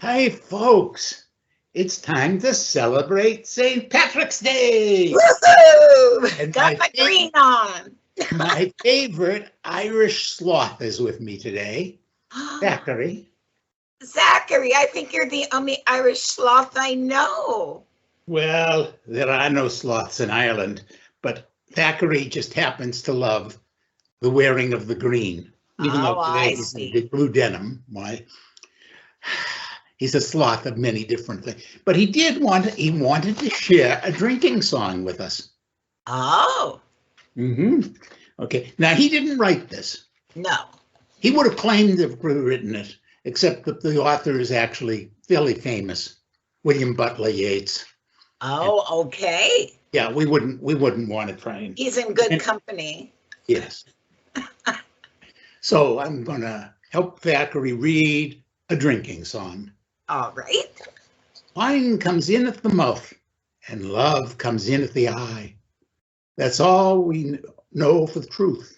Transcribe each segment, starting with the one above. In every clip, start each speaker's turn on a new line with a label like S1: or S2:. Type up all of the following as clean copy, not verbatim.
S1: Hi, folks. It's time to celebrate St. Patrick's Day.
S2: Woohoo!
S1: And
S2: Got my green on.
S1: my favorite Irish sloth is with me today, Thackery.
S2: Zachary, I think you're the only Irish sloth I know.
S1: Well, there are no sloths in Ireland, but Thackeray just happens to love the wearing of the green, even though
S2: Oh,
S1: today
S2: I
S1: he's in
S2: see.
S1: blue denim. Why? He's a sloth of many different things. But he wanted to share a drinking song with us.
S2: Oh,
S1: Okay. Now, he didn't write this.
S2: no.
S1: He would have claimed to have written it, except that the author is actually fairly famous, William Butler Yeats.
S2: Oh, okay.
S1: Yeah, we wouldn't want to try and.
S2: He's in good company.
S1: Yes. So I'm going to help Thackeray read a drinking song.
S2: All right.
S1: Wine comes in at the mouth, and love comes in at the eye. That's all we know for the truth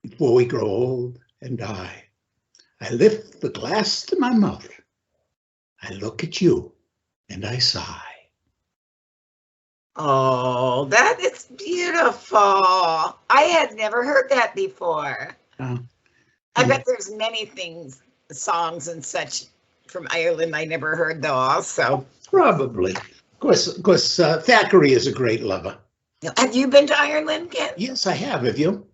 S1: before we grow old and die. I lift the glass to my mouth. I look at you and I sigh.
S2: Oh, that is beautiful. I had never heard that before. I bet there's many things, songs and such from Ireland I never heard though also.
S1: Probably. Of course, Thackeray is a great lover.
S2: Have you been to Ireland, Ken?
S1: Yes, I have. Have you?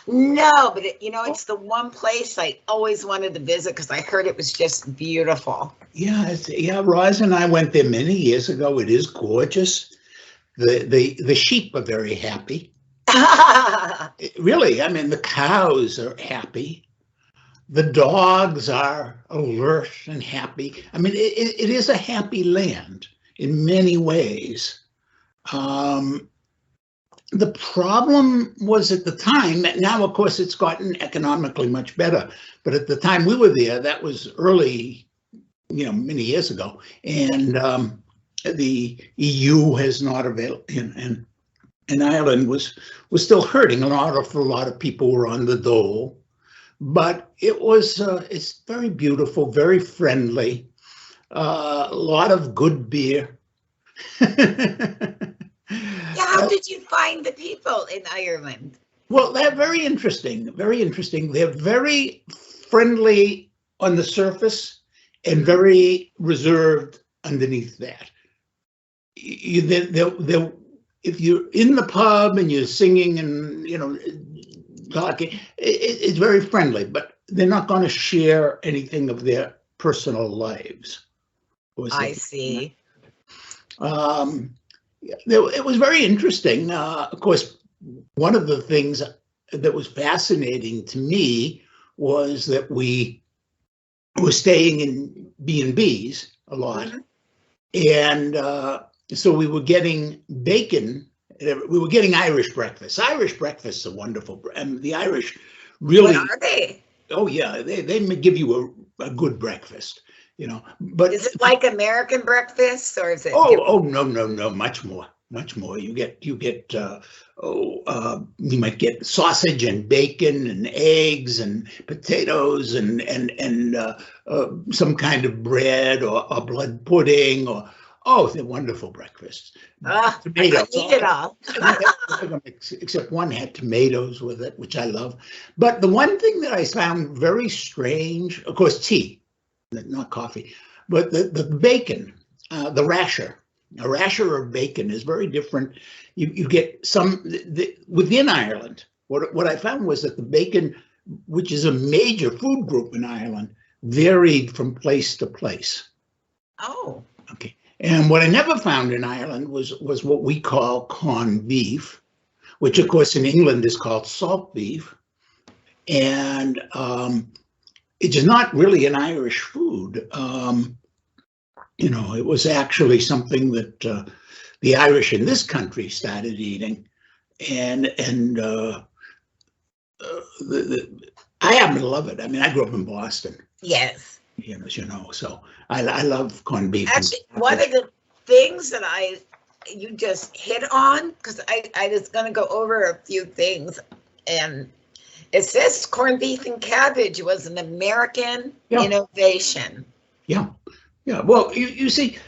S2: No, but it's the one place I always wanted to visit because I heard it was just beautiful.
S1: Yeah, Roz and I went there many years ago. It is gorgeous. The sheep are very happy. Really, I mean, the cows are happy. The dogs are alert and happy. I mean, it is a happy land in many ways. The problem was at the time, now of course it's gotten economically much better, but at the time we were there, that was early, many years ago, and the EU has not available, and Ireland was still hurting. A lot of people were on the dole, but it's very beautiful, very friendly, a lot of good beer.
S2: How did you find the people in Ireland?
S1: Well, they're very interesting. Very interesting. They're very friendly on the surface and very reserved underneath that. If you're in the pub and you're singing and talking, it's very friendly, but they're not going to share anything of their personal lives.
S2: I see.
S1: It was very interesting. Of course, one of the things that was fascinating to me was that we were staying in B&Bs a lot. And so we were getting bacon. We were getting Irish breakfast. Irish breakfasts are wonderful. And the Irish really...
S2: What are they?
S1: Oh, yeah. They give you a good breakfast. But
S2: is it like American breakfast or is it?
S1: Oh, no, much more. You might get sausage and bacon and eggs and potatoes and some kind of bread or blood pudding they're wonderful breakfasts.
S2: Tomatoes. I eat it all.
S1: Except one had tomatoes with it, which I love. But the one thing that I found very strange, of course, tea. Not coffee, but the bacon, the rasher. A rasher of bacon is very different. You get within Ireland. What I found was that the bacon, which is a major food group in Ireland, varied from place to place.
S2: Oh.
S1: Okay. And what I never found in Ireland was what we call corned beef, which of course in England is called salt beef. And it is not really an Irish food. It was actually something that the Irish in this country started eating, and I happen to love it. I mean, I grew up in Boston.
S2: Yes.
S1: As you know, so I love corned beef.
S2: Actually, one of the things that you just hit on, because I was going to go over a few things, and it says corned beef and cabbage was an American innovation.
S1: Yeah, yeah. Well, you see,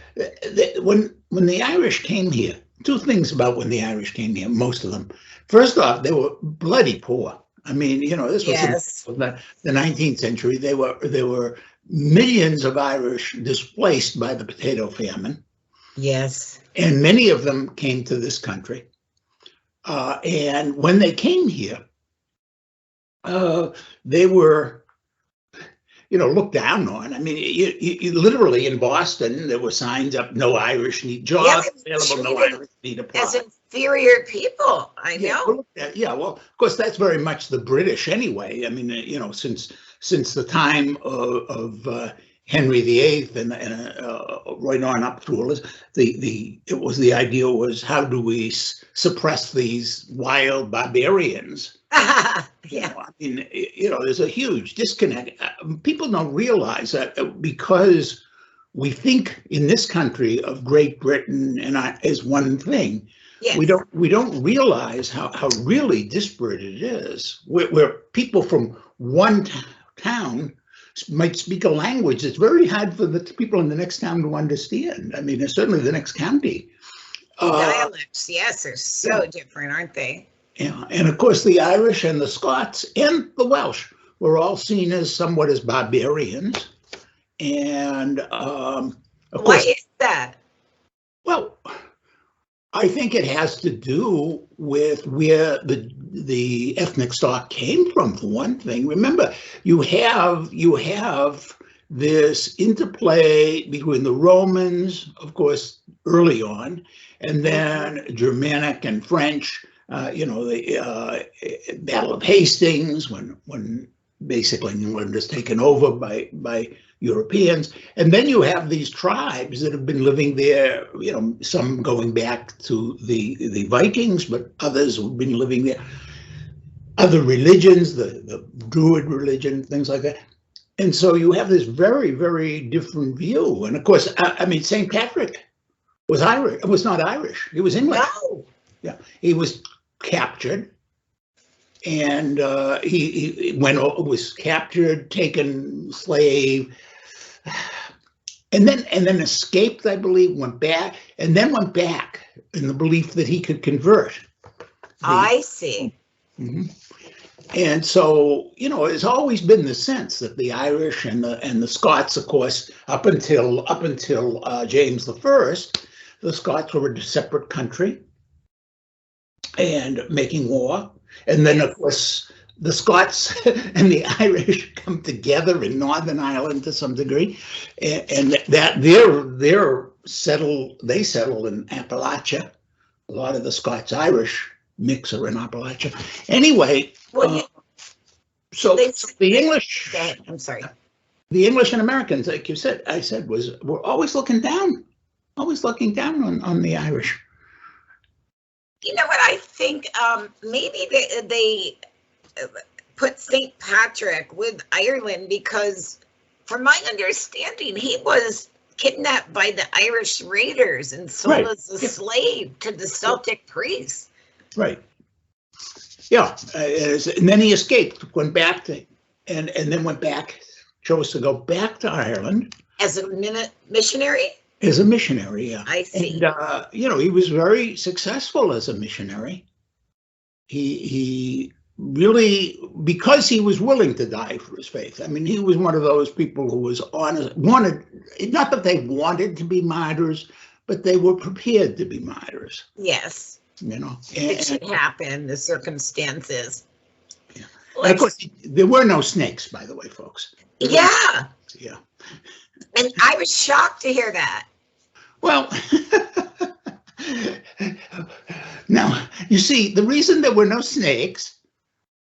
S1: when the Irish came here, two things about when the Irish came here. Most of them. First off, they were bloody poor. I mean, this was
S2: Yes.
S1: the 19th century. There were millions of Irish displaced by the potato famine,
S2: Yes.
S1: and many of them came to this country. And when they came here, they were looked down on. I mean, you literally in Boston, there were signs up, no Irish need jobs available, no Irish need apply.
S2: As inferior people, I know.
S1: Yeah, well, of course, that's very much the British anyway. I mean, since the time of Henry VIII and right on up through the idea was, how do we suppress these wild barbarians?
S2: Yeah.
S1: I mean, there's a huge disconnect. People don't realize that because we think in this country of Great Britain and as one thing.
S2: Yes.
S1: We don't realize how really disparate it is. Where people from one town might speak a language that's very hard for the people in the next town to understand. I mean, certainly the next county.
S2: Dialects, yes, are so different, aren't they?
S1: Yeah, and of course the Irish and the Scots and the Welsh were all seen as somewhat as barbarians. And of course,
S2: why is that?
S1: Well, I think it has to do with where the ethnic stock came from, for one thing. Remember, you have this interplay between the Romans, of course, early on, and then Germanic and French. The Battle of Hastings, when basically England is taken over by Europeans, and then you have these tribes that have been living there. Some going back to the Vikings, but others have been living there. Other religions, the Druid religion, things like that. And so you have this very, very different view. And of course, I mean, St. Patrick was Irish. Was not Irish. He was English.
S2: No.
S1: Yeah, he was captured, and he was captured, taken slave, and then escaped, I believe, went back in the belief that he could convert.
S2: I see.
S1: Mm-hmm. And so, it's always been the sense that the Irish and the Scots, of course, up until James I, the Scots were a separate country and making war. And then, of course, the Scots and the Irish come together in Northern Ireland to some degree, and that they settled in Appalachia. A lot of the Scots-Irish mix are in Appalachia. Anyway, so the English.
S2: I'm sorry.
S1: The English and Americans, like I said, were always looking down on the Irish.
S2: You know what I think? Maybe they put St. Patrick with Ireland because, from my understanding, he was kidnapped by the Irish raiders and sold as a slave to the Celtic priests.
S1: Right. Yeah, and then he escaped, went back to, and then went back, chose to go back to Ireland
S2: as a missionary.
S1: As a missionary, yeah.
S2: I see.
S1: And he was very successful as a missionary. He really, because he was willing to die for his faith. I mean, he was one of those people who was honest, not that they wanted to be martyrs, but they were prepared to be martyrs.
S2: Yes. It should happen, the circumstances.
S1: Yeah. And of course, there were no snakes, by the way, folks.
S2: Yeah.
S1: Yeah.
S2: And I was shocked to hear that.
S1: Well, now, you see, the reason there were no snakes,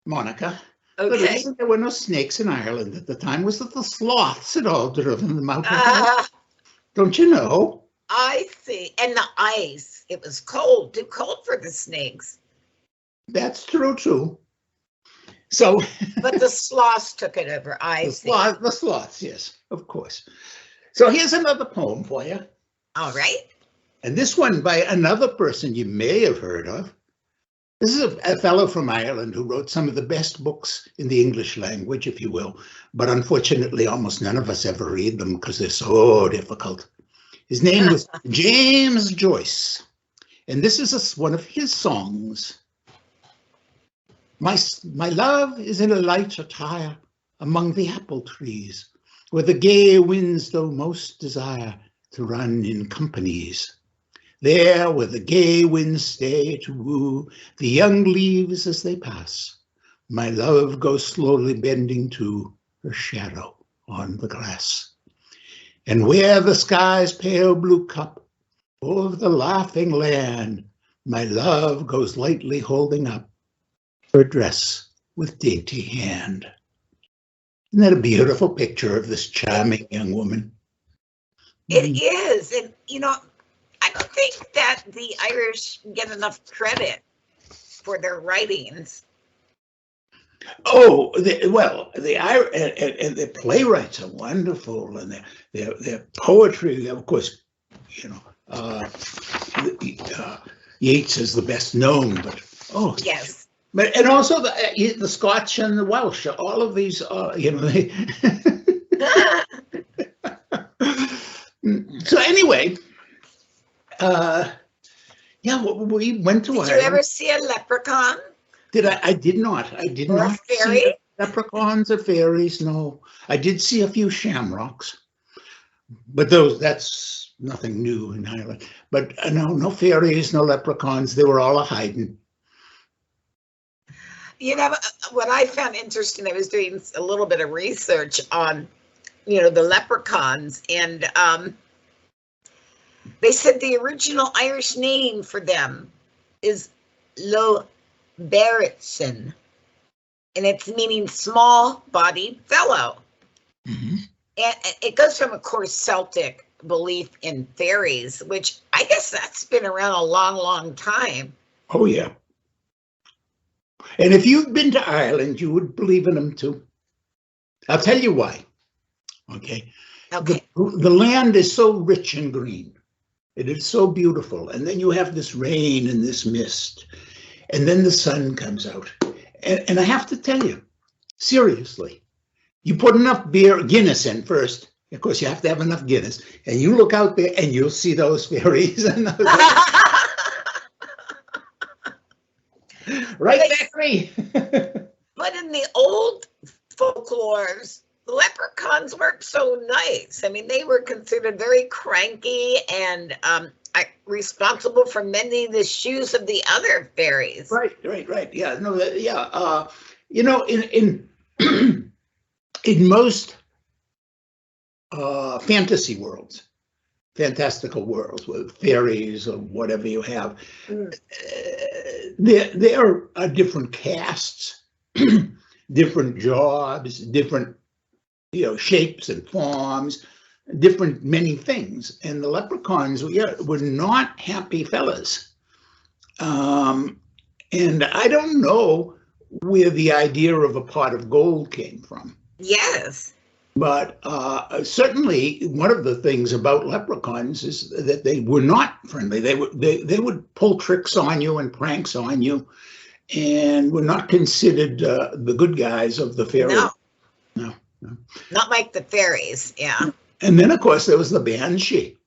S1: Monica, the reason there were no snakes in Ireland at the time was that the sloths had all driven them out. Don't you know?
S2: I see. And the ice. It was cold, too cold for the snakes.
S1: That's true, too. So,
S2: but the sloths took it over.
S1: The sloths, yes, of course. So here's another poem for you.
S2: All right.
S1: And this one by another person you may have heard of, This is a fellow from Ireland who wrote some of the best books in the English language, if you will, but unfortunately almost none of us ever read them because they're so difficult. His name was James Joyce, and this is one of his songs. My love is in a light attire among the apple trees, where the gay winds do most desire to run in companies. There where the gay winds stay to woo the young leaves as they pass, my love goes slowly bending to her shadow on the grass. And where the sky's pale blue cup over the laughing land, my love goes lightly holding up her dress with dainty hand. Isn't that a beautiful picture of this charming young woman?
S2: It is. And, I don't think that the Irish get enough credit for their writings.
S1: Oh, the playwrights are wonderful, and their poetry, of course, Yeats is the best known, but
S2: yes.
S1: But and also the Scotch and the Welsh, all of these, they So anyway, we went to Ireland.
S2: Did you ever see a leprechaun?
S1: I did not. I did
S2: Or
S1: not
S2: a fairy?
S1: see leprechauns or fairies, no. I did see a few shamrocks, but that's nothing new in Ireland. But no fairies, no leprechauns. They were all a hiding.
S2: What I found interesting, I was doing a little bit of research on, the leprechauns, and they said the original Irish name for them is Lo Berrichon, and it's meaning small-bodied fellow.
S1: Mm-hmm.
S2: And it goes from, of course, Celtic belief in fairies, which I guess that's been around a long, long time.
S1: Oh, yeah. And if you've been to Ireland, you would believe in them too. I'll tell you why. Okay.
S2: Okay.
S1: The land is so rich and green. It is so beautiful. And then you have this rain and this mist. And then the sun comes out. And I have to tell you, seriously, you put enough Guinness in first. Of course, you have to have enough Guinness. And you look out there and you'll see those fairies. And those right, Thackery.
S2: But in the old folklores, leprechauns weren't so nice. I mean, they were considered very cranky and responsible for mending the shoes of the other fairies.
S1: Right. Yeah, no, yeah. In in most fantasy worlds, fantastical worlds with fairies or whatever you have, there are different castes, different jobs, different shapes and forms, different many things. And the leprechauns were not happy fellas. And I don't know where the idea of a pot of gold came from.
S2: Yes.
S1: But certainly one of the things about leprechauns is that they were not friendly. They would pull tricks on you and pranks on you, and were not considered the good guys of the fairy. No.
S2: Not like the fairies, yeah.
S1: And then, of course, there was the banshee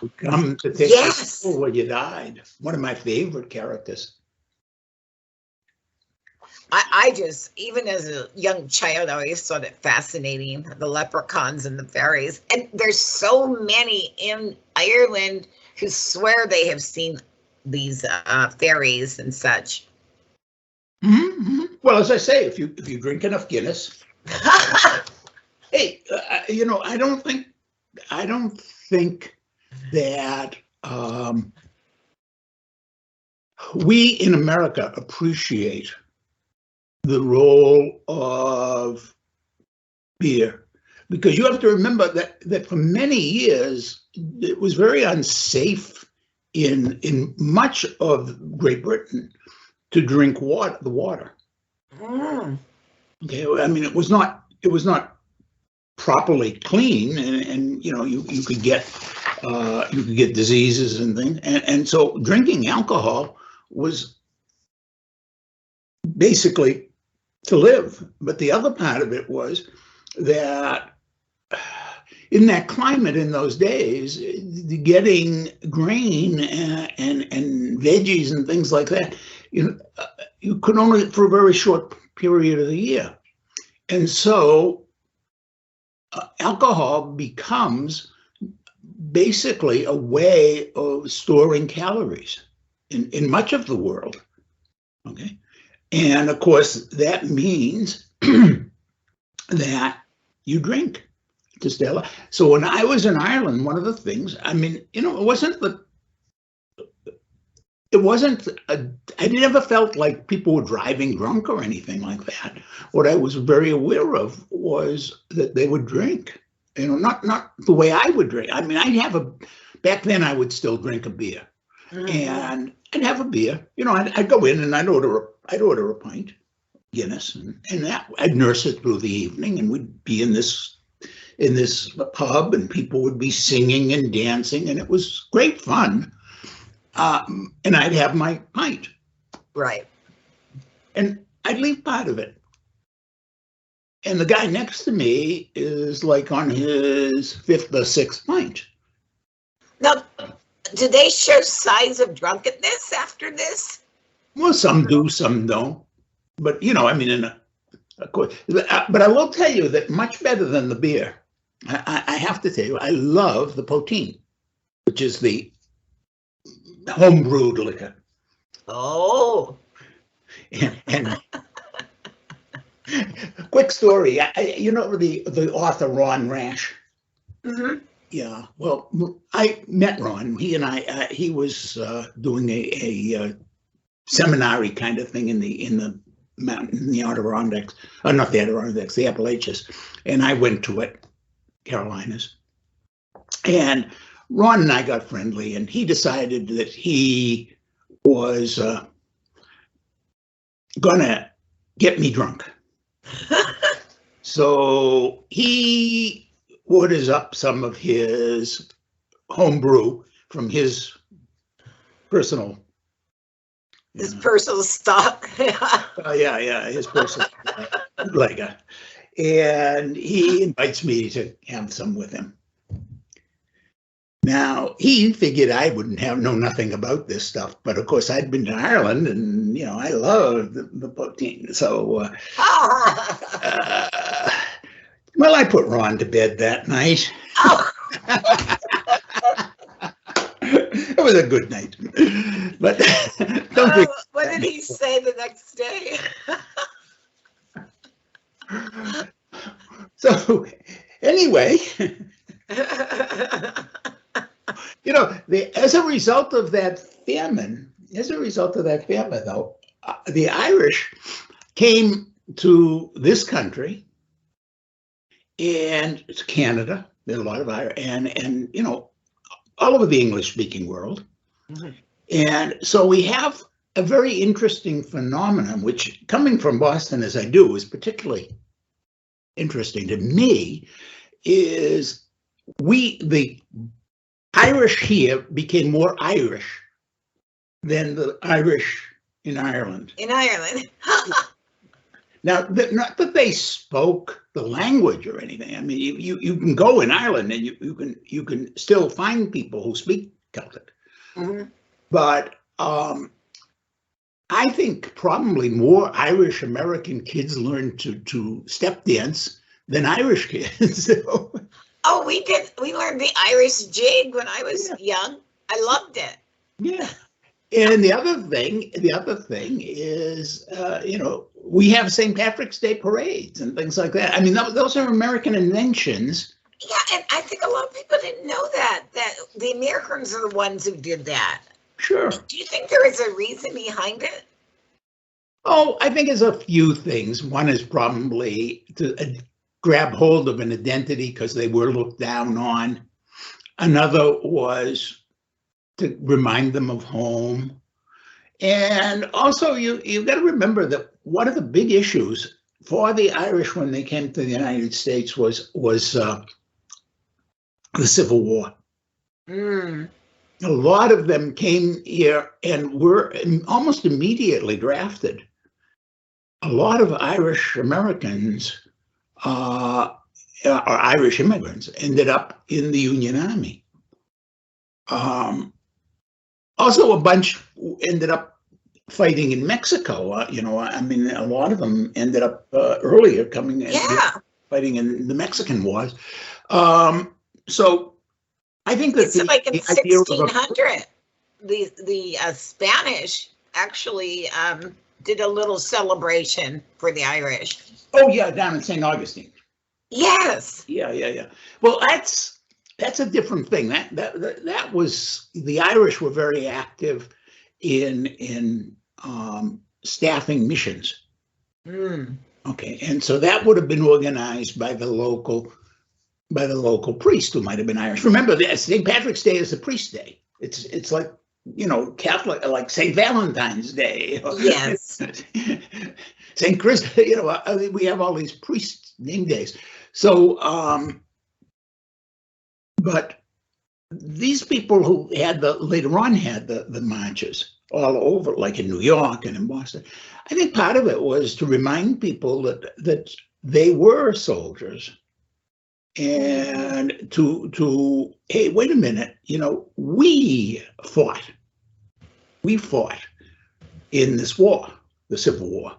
S1: who come to take your soul when you died. One of my favorite characters.
S2: I just, even as a young child, I always thought it fascinating, the leprechauns and the fairies. And there's so many in Ireland who swear they have seen these fairies and such.
S1: Mm-hmm. Well, as I say, if you drink enough Guinness, hey, I don't think that we in America appreciate the role of beer, because you have to remember that for many years it was very unsafe in much of Great Britain to drink the water.
S2: Mm.
S1: Okay, I mean it was not properly clean, and you could get diseases and things, and so drinking alcohol was basically to live. But the other part of it was that in that climate in those days, getting grain and veggies and things like that, you could only for a very short period of the year. And so alcohol becomes basically a way of storing calories in much of the world. Okay. And of course, that means that you drink to stay alive. So when I was in Ireland, one of the things, I mean, I never felt like people were driving drunk or anything like that. What I was very aware of was that they would drink, not the way I would drink. I mean, back then I would still drink a beer. Mm-hmm. And I'd have a beer, I'd go in and I'd order a pint, Guinness, and that I'd nurse it through the evening, and we'd be in this pub, and people would be singing and dancing, and it was great fun. And I'd have my pint.
S2: Right.
S1: And I'd leave part of it. And the guy next to me is like on his fifth or sixth pint.
S2: Now, do they show signs of drunkenness after this?
S1: Well, some do, some don't. But, I mean, of course. But I will tell you that much better than the beer, I have to tell you, I love the poteen, which is the home-brewed liquor.
S2: Oh.
S1: And quick story, the author Ron Rash?
S2: Mm-hmm.
S1: Yeah, well, I met Ron. He was doing a seminary kind of thing in the mountain, in the Adirondacks, not the Adirondacks, the Appalachians, and I went to it, Carolinas. And Ron and I got friendly, and he decided that he was gonna get me drunk. So he orders up some of his homebrew from his personal.
S2: His personal stock.
S1: Yeah, his personal lager. And he invites me to have some with him. Now, he figured I wouldn't know nothing about this stuff, but of course I'd been to Ireland, and I love the poteen. So, well, I put Ron to bed that night.
S2: Oh.
S1: It was a good night, but don't drink.
S2: What did he say the next day?
S1: So, anyway. As a result of that famine, though, the Irish came to this country and to Canada. There are a lot of Irish, and all over the English-speaking world. Mm-hmm. And so we have a very interesting phenomenon, which, coming from Boston as I do, is particularly interesting to me, is the Irish here became more Irish than the Irish in Ireland.
S2: In Ireland.
S1: Now, not that they spoke the language or anything. I mean, you can go in Ireland and you can still find people who speak Celtic. Mm-hmm. But I think probably more Irish American kids learn to step dance than Irish kids.
S2: Oh, we did. We learned the Irish jig when I was young. I loved it.
S1: Yeah. And the other thing is, we have St. Patrick's Day parades and things like that. I mean, those are American inventions.
S2: Yeah, and I think a lot of people didn't know that the Americans are the ones who did that.
S1: Sure.
S2: Do you think there is a reason behind it?
S1: Oh, I think there's a few things. One is probably to grab hold of an identity because they were looked down on. Another was to remind them of home. And also, you've got to remember that one of the big issues for the Irish when they came to the United States was the Civil War. Mm. A lot of them came here and were almost immediately drafted a lot of Irish Americans or Irish immigrants ended up in the Union Army. Also, a bunch ended up fighting in Mexico. You know, I mean, a lot of them ended up earlier coming in, fighting in the Mexican wars. So I think that
S2: it's like in 1600, the Spanish actually did a little celebration for the Irish.
S1: Oh yeah, down in St. Augustine.
S2: Yes.
S1: Yeah. Well, that's a different thing. That was, the Irish were very active in staffing missions. Okay, and so that would have been organized by the local priest, who might have been Irish. Remember, St. Patrick's Day is a priest day. It's like, you know, Catholic, like St. Valentine's Day.
S2: Yes.
S1: St. Chris, you know, we have all these priest name days. So, but these people who later on had the marches all over, like in New York and in Boston, I think part of it was to remind people that they were soldiers, and to hey, wait a minute, you know, we fought in this war, the Civil War,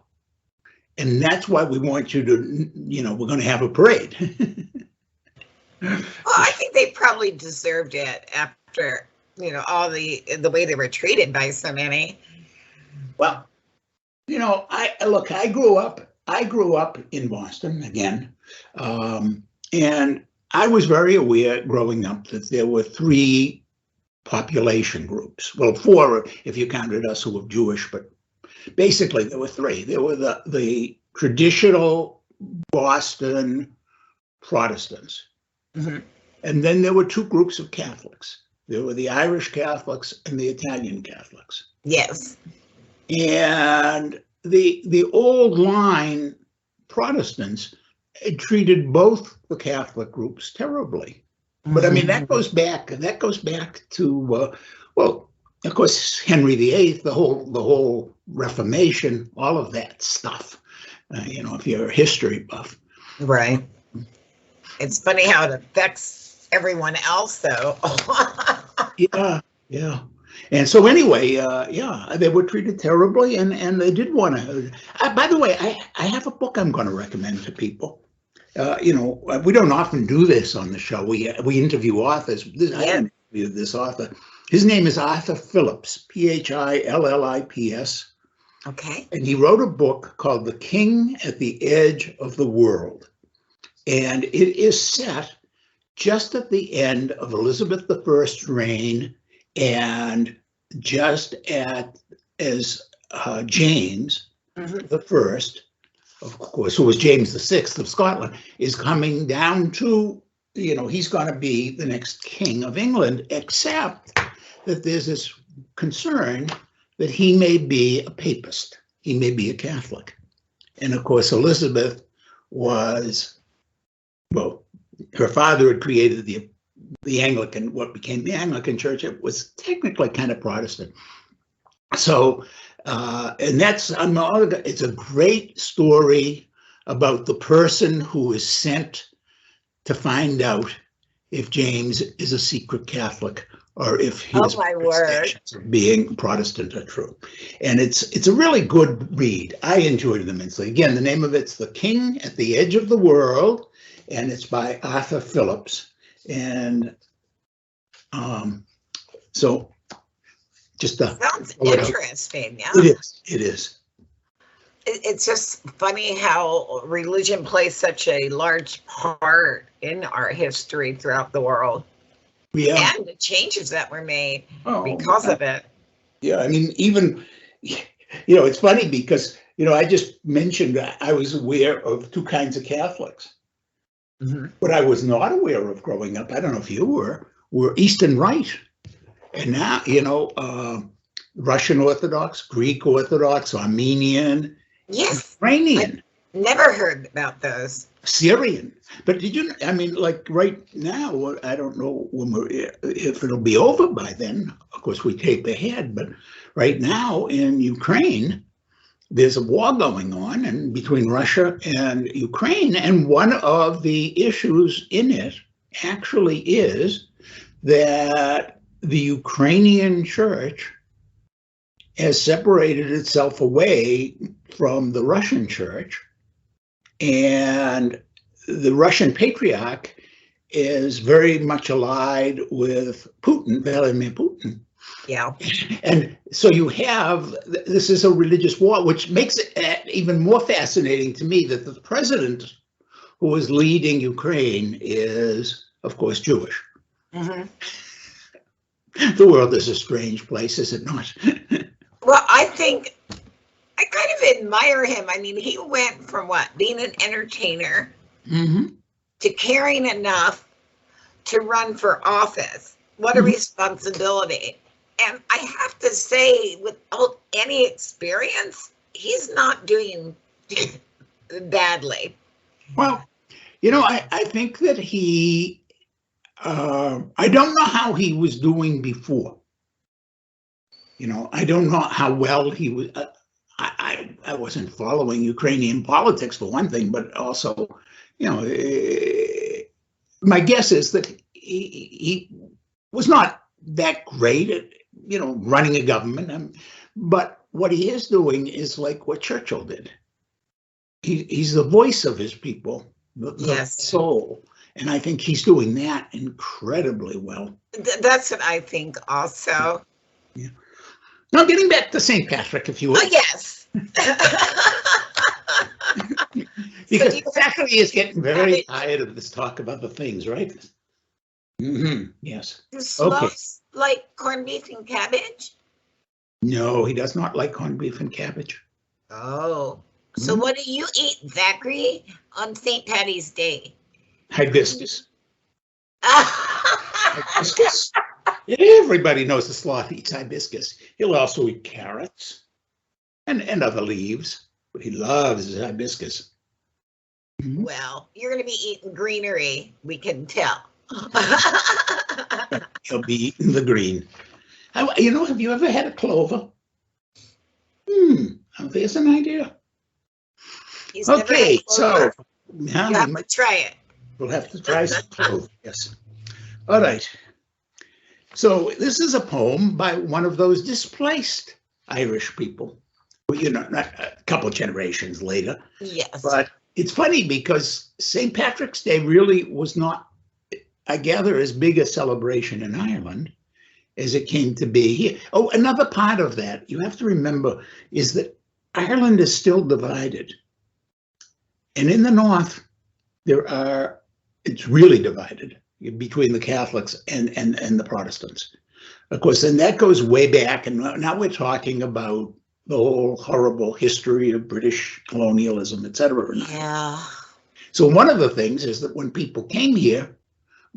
S1: and that's why we want you to, you know, we're going to have a parade.
S2: Well, I think they probably deserved it after, you know, all the way they were treated by so many.
S1: Well, you know, I grew up in Boston again, and I was very aware growing up that there were 3 population groups. Well, 4 if you counted us who were Jewish, but basically there were 3. There were the traditional Boston Protestants. And then there were 2 groups of Catholics. There were the Irish Catholics and the Italian Catholics.
S2: Yes.
S1: And the old line Protestants treated both the Catholic groups terribly. But I mean, that goes back to well, of course, Henry VIII, the whole Reformation, all of that stuff. You know, if you're a history buff,
S2: right? It's funny how it affects everyone else, though.
S1: Yeah. And so anyway, they were treated terribly, and they did want to. By the way, I have a book I'm going to recommend to people. You know, we don't often do this on the show. We interview authors. I interviewed this author. His name is Arthur Phillips, Phillips.
S2: Okay.
S1: And he wrote a book called The King at the Edge of the World. And it is set just at the end of Elizabeth I's reign, and just as James the First, of course, who was James VI of Scotland, is coming down to, you know, he's going to be the next king of England, except that there's this concern that he may be a papist, he may be a Catholic. And of course, Elizabeth was, well, her father had created the Anglican, what became the Anglican Church. It was technically kind of Protestant. So, and that's it's a great story about the person who is sent to find out if James is a secret Catholic or if his perceptions of being Protestant are true. And it's a really good read. I enjoyed it immensely. Again, the name of it's The King at the Edge of the World, and it's by Arthur Phillips. And so just
S2: sounds interesting. Yeah,
S1: it is.
S2: It's just funny how religion plays such a large part in our history throughout the world.
S1: Yeah,
S2: and the changes that were made because of it.
S1: Yeah, I mean, even, you know, it's funny because, you know, I just mentioned that I was aware of 2 kinds of Catholics. What I was not aware of growing up, I don't know if you were East and Rite. And now, you know, Russian Orthodox, Greek Orthodox, Armenian, Ukrainian.
S2: I never heard about those.
S1: Syrian. But did you, I mean, like right now, I don't know if it'll be over by then. Of course, we tape ahead, but right now in Ukraine, there's a war going on and between Russia and Ukraine, and one of the issues in it actually is that the Ukrainian church has separated itself away from the Russian church, and the Russian patriarch is very much allied with Putin, Vladimir Putin.
S2: Yeah.
S1: And so you have, this is a religious war, which makes it even more fascinating to me that the president who is leading Ukraine is, of course, Jewish.
S2: Mm-hmm.
S1: The world is a strange place, is it not?
S2: Well, I think I kind of admire him. I mean, he went from what, being an entertainer to caring enough to run for office. What a responsibility. And I have to say, without any experience, he's not doing badly.
S1: Well, you know, I think that he, I don't know how he was doing before. You know, I don't know how well he was. I wasn't following Ukrainian politics for one thing, but also, you know, my guess is that he was not that great at, you know, running a government. But what he is doing is like what Churchill did. He's the voice of his people, the soul. And I think he's doing that incredibly well.
S2: That's what I think also.
S1: Yeah. Now, getting back to St. Patrick, if you will.
S2: Oh, yes.
S1: Because Thackery is getting very tired of this talk about the things, right? Yes.
S2: Do sloths like corned beef and cabbage?
S1: No, he does not like corned beef and cabbage.
S2: Oh. So what do you eat, Thackery, on St. Patty's Day?
S1: Hibiscus. Hibiscus. Everybody knows the sloth eats hibiscus. He'll also eat carrots and other leaves, but he loves his hibiscus.
S2: Well, you're going to be eating greenery, we can tell.
S1: He'll be eating the green. You know, have you ever had a clover? There's an idea.
S2: He's okay,
S1: so
S2: you have to try it.
S1: We'll have to try some clover, yes. All right. So this is a poem by one of those displaced Irish people, you know, not a couple generations later.
S2: Yes.
S1: But it's funny because St. Patrick's Day really was not, I gather, as big a celebration in Ireland as it came to be here. Oh, another part of that you have to remember is that Ireland is still divided. And in the north, it's really divided between the Catholics and the Protestants. Of course, and that goes way back, and now we're talking about the whole horrible history of British colonialism, etc.
S2: Yeah.
S1: So one of the things is that when people came here,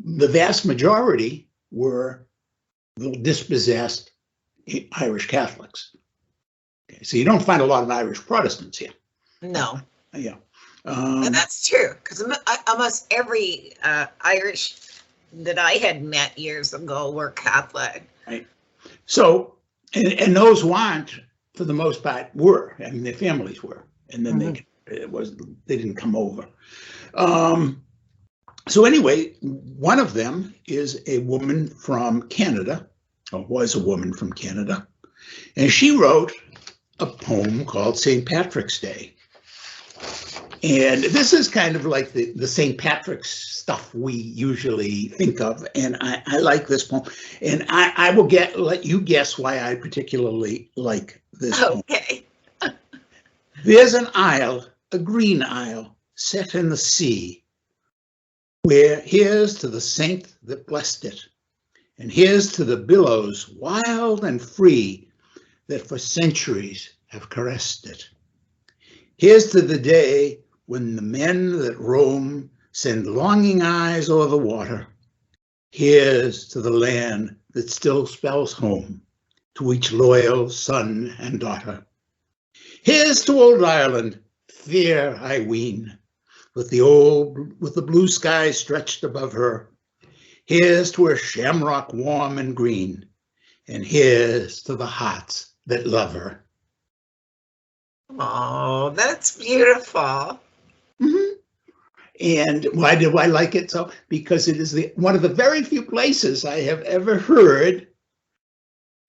S1: the vast majority were dispossessed Irish Catholics. Okay, so you don't find a lot of Irish Protestants here.
S2: No.
S1: Yeah.
S2: And that's true, because almost every Irish that I had met years ago were Catholic. Right.
S1: So, and those who aren't, for the most part, were. I mean, their families were, and then they didn't come over. So anyway, one of them is a woman from Canada, or was a woman from Canada, and she wrote a poem called St. Patrick's Day. And this is kind of like the St. Patrick's stuff we usually think of, and I like this poem. And I will let you guess why I particularly like this poem.
S2: Okay.
S1: There's an isle, a green isle, set in the sea, where here's to the saint that blessed it, and here's to the billows wild and free that for centuries have caressed it. Here's to the day when the men that roam send longing eyes o'er the water. Here's to the land that still spells home to each loyal son and daughter. Here's to old Ireland, fair I ween, with the blue sky stretched above her. Here's to her shamrock warm and green, and here's to the hearts that love her.
S2: Oh, that's beautiful.
S1: Mhm. And why do I like it so? Because it is one of the very few places I have ever heard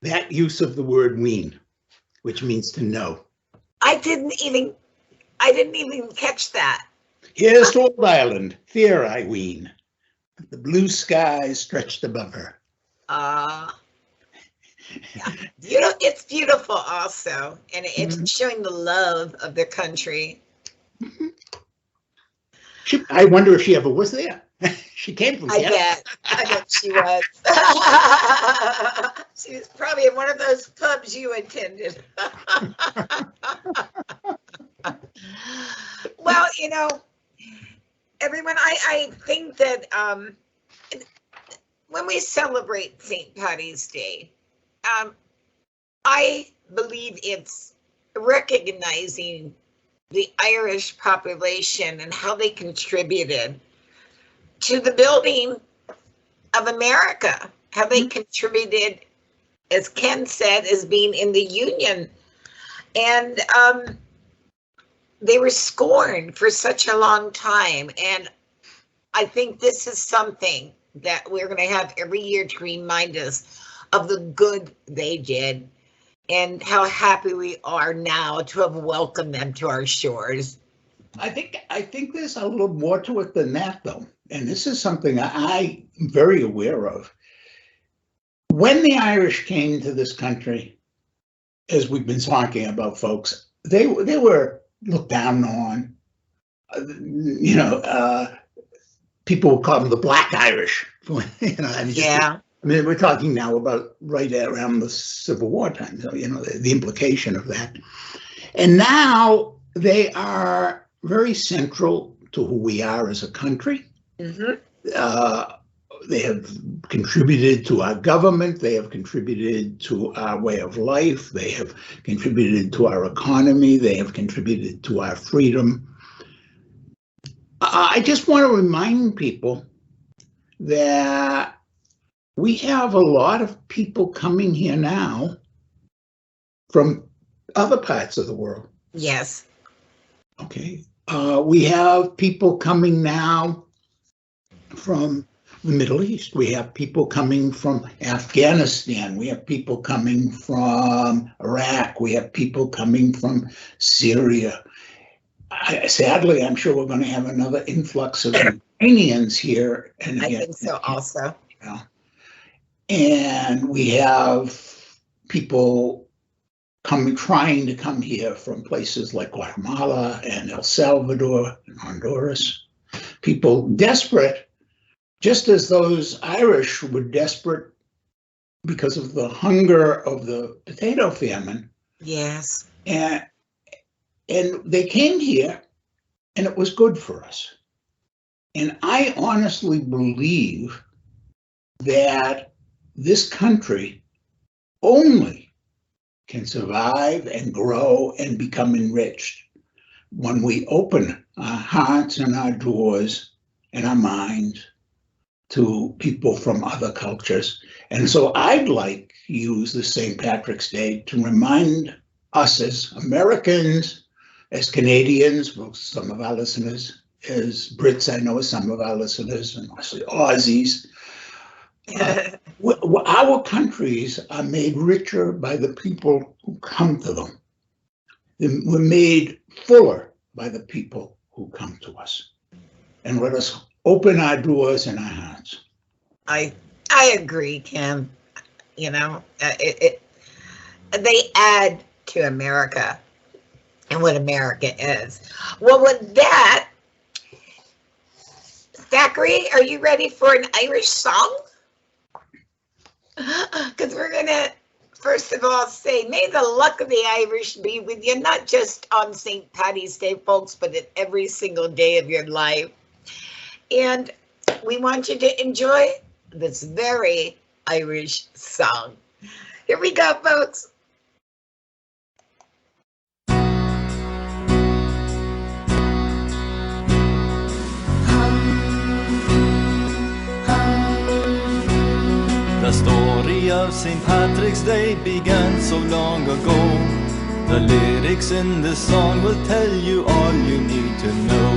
S1: that use of the word ween, which means to know.
S2: I didn't even catch that.
S1: Here's to old Ireland, fear I ween, the blue skies stretched above her.
S2: Yeah. It's beautiful also, and it's showing the love of their country.
S1: I wonder if she ever was there. She came from Canada.
S2: I bet she was. She was probably in one of those pubs you attended. Well, everyone, I think that when we celebrate St. Paddy's Day, I believe it's recognizing the Irish population and how they contributed to the building of America, how they contributed, as Ken said, as being in the Union. And they were scorned for such a long time. And I think this is something that we're going to have every year to remind us of the good they did and how happy we are now to have welcomed them to our shores.
S1: I think there's a little more to it than that, though. And this is something I'm very aware of. When the Irish came to this country, as we've been talking about, folks, they were looked down on. People would call them the Black Irish.
S2: Yeah.
S1: I mean, we're talking now about right around the Civil War time, so, the implication of that. And now they are very central to who we are as a country. They have contributed to our government. They have contributed to our way of life. They have contributed to our economy. They have contributed to our freedom. I just want to remind people that we have a lot of people coming here now from other parts of the world.
S2: Yes.
S1: Okay. We have people coming now from the Middle East. We have people coming from Afghanistan. We have people coming from Iraq. We have people coming from Syria. Sadly, I'm sure we're going to have another influx of Ukrainians here. And
S2: I think so also.
S1: And we have people trying to come here from places like Guatemala and El Salvador and Honduras. People desperate, just as those Irish were desperate because of the hunger of the potato famine.
S2: Yes.
S1: And they came here, and it was good for us. And I honestly believe that this country only can survive and grow and become enriched when we open our hearts and our doors and our minds to people from other cultures. And so I'd like to use the St. Patrick's Day to remind us as Americans, as Canadians, well, some of our listeners, as Brits, I know some of our listeners, and mostly Aussies. Our countries are made richer by the people who come to them. We're made fuller by the people who come to us. And let us open our doors and our hearts.
S2: I agree, Kim. They add to America and what America is. Well, with that, Thackery, are you ready for an Irish song? Because we're going to, first of all, say, may the luck of the Irish be with you, not just on St. Paddy's Day, folks, but at every single day of your life. And we want you to enjoy this very Irish song. Here we go, folks.
S3: The story of St. Patrick's Day began so long ago. The lyrics in this song will tell you all you need to know.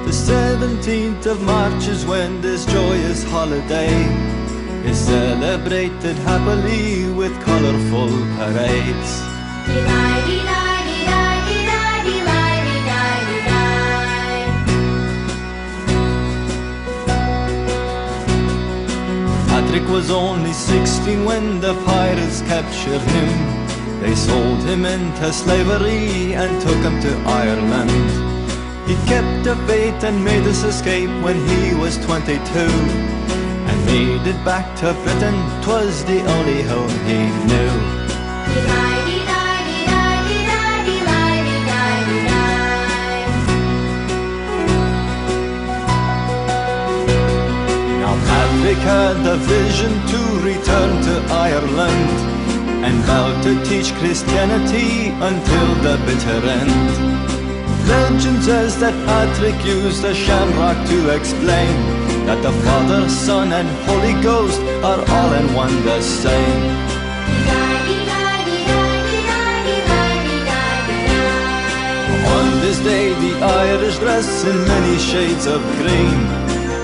S3: The 17th of March is when this joyous holiday is celebrated happily with colorful parades. Patrick was only 16 when the pirates captured him. They sold him into slavery and took him to Ireland. He kept the faith and made his escape when he was 22, and made it back to Britain. 'Twas the only home he knew. Now Patrick had a vision to return to Ireland, and vowed to teach Christianity until the bitter end. Legend says that Patrick used a shamrock to explain that the Father, Son and Holy Ghost are all in one the same. On this day the Irish dress in many shades of green,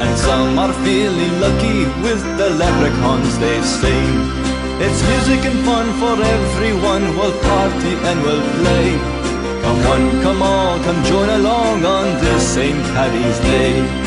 S3: and some are feeling lucky with the leprechauns they've seen. It's music and fun for everyone, we'll party and we'll play. Come on, come all, come join along on this St. Paddy's Day.